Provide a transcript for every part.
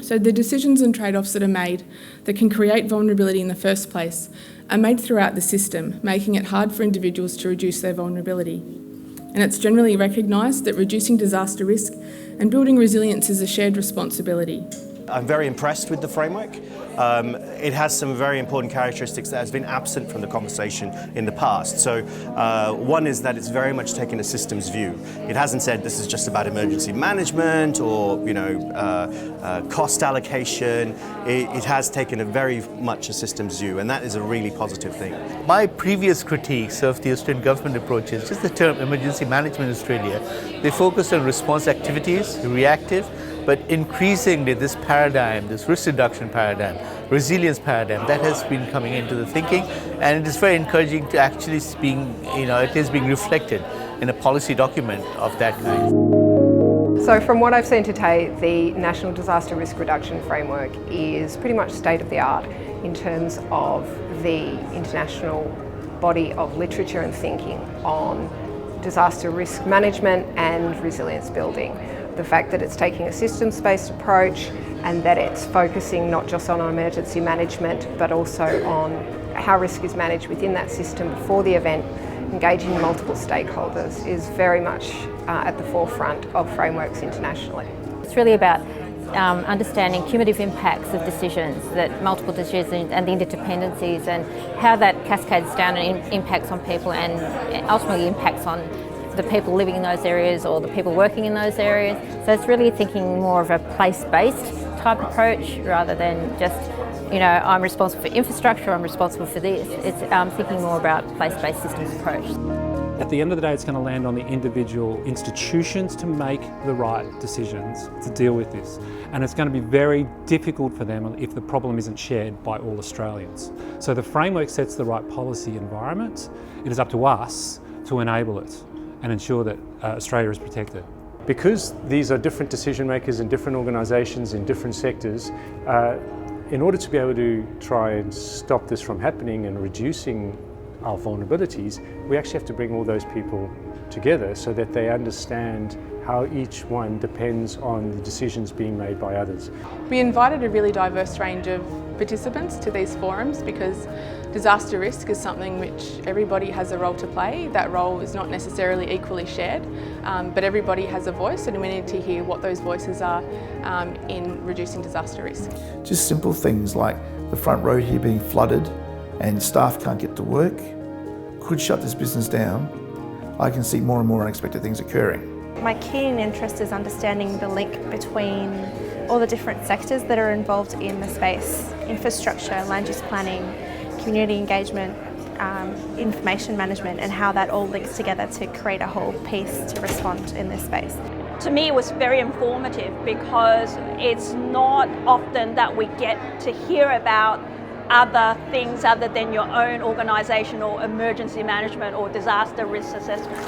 So the decisions and trade-offs that are made that can create vulnerability in the first place are made throughout the system, making it hard for individuals to reduce their vulnerability. And it's generally recognised that reducing disaster risk and building resilience is a shared responsibility. I'm very impressed with the framework. It has some very important characteristics that has been absent from the conversation in the past. So one is that it's very much taken a systems view. It hasn't said this is just about emergency management or cost allocation. It has taken a very much a systems view, and that is a really positive thing. My previous critiques of the Australian government approach is just the term emergency management in Australia. They focus on response activities, reactive, but increasingly this paradigm, this risk reduction paradigm, resilience paradigm, that has been coming into the thinking, and it is very encouraging to actually it is being reflected in a policy document of that kind. So from what I've seen today, the National Disaster Risk Reduction Framework is pretty much state of the art in terms of the international body of literature and thinking on disaster risk management and resilience building. The fact that it's taking a systems-based approach and that it's focusing not just on emergency management but also on how risk is managed within that system before the event, engaging multiple stakeholders, is very much at the forefront of frameworks internationally. It's really about understanding cumulative impacts of decisions, that multiple decisions and the interdependencies, and how that cascades down and impacts on people and ultimately impacts on the people living in those areas or the people working in those areas. So it's really thinking more of a place-based type approach rather than just, I'm responsible for infrastructure, I'm responsible for this. It's thinking more about place-based systems approach. At the end of the day, it's going to land on the individual institutions to make the right decisions to deal with this. And it's going to be very difficult for them if the problem isn't shared by all Australians. So the framework sets the right policy environment. It is up to us to enable it and ensure that Australia is protected. Because these are different decision makers in different organisations in different sectors, in order to be able to try and stop this from happening and reducing our vulnerabilities, we actually have to bring all those people together so that they understand how each one depends on the decisions being made by others. We invited a really diverse range of participants to these forums because disaster risk is something which everybody has a role to play. That role is not necessarily equally shared, but everybody has a voice, and we need to hear what those voices are in reducing disaster risk. Just simple things like the front road here being flooded and staff can't get to work could shut this business down. I can see more and more unexpected things occurring. My keen interest is understanding the link between all the different sectors that are involved in the space: infrastructure, land use planning, community engagement, information management, and how that all links together to create a whole piece to respond in this space. To me, it was very informative because it's not often that we get to hear about other things other than your own organisation or emergency management or disaster risk assessment.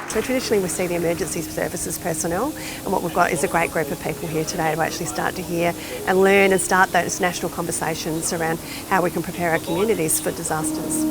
So traditionally we see the emergency services personnel, and what we've got is a great group of people here today to actually start to hear and learn and start those national conversations around how we can prepare our communities for disasters.